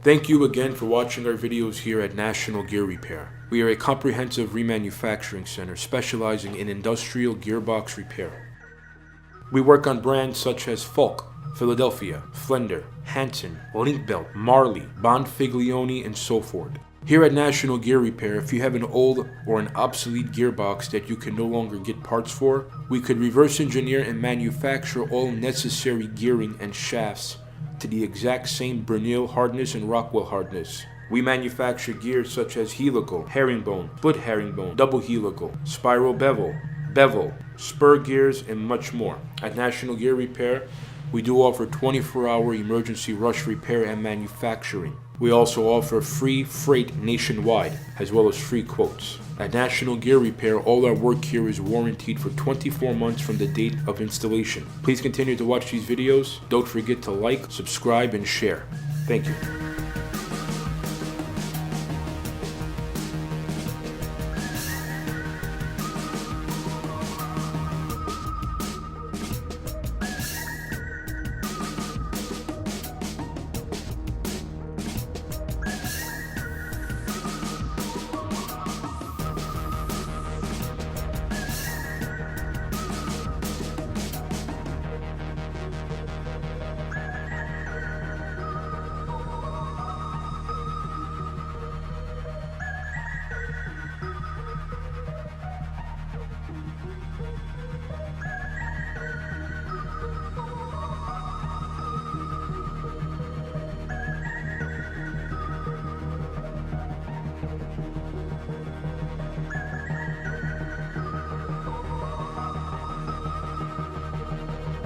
Thank you again for watching our videos here at National Gear Repair. We are a comprehensive remanufacturing center specializing in industrial gearbox repair. We work on brands such as Falk, Philadelphia, Flender, Hanson, Linkbelt, Marley, Bonfiglione, and so forth. Here at National Gear Repair, if you have an old or an obsolete gearbox that you can no longer get parts for, we could reverse engineer and manufacture all necessary gearing and shafts to the exact same Bernil hardness and Rockwell hardness. We manufacture gears such as helical, herringbone, split herringbone, double helical, spiral bevel, spur gears, and much more. At National Gear Repair, we do offer 24-hour emergency rush repair and manufacturing. We also offer free freight nationwide, as well as free quotes. At National Gear Repair, all our work here is warranted for 24 months from the date of installation. Please continue to watch these videos. Don't forget to like, subscribe, and share. Thank you.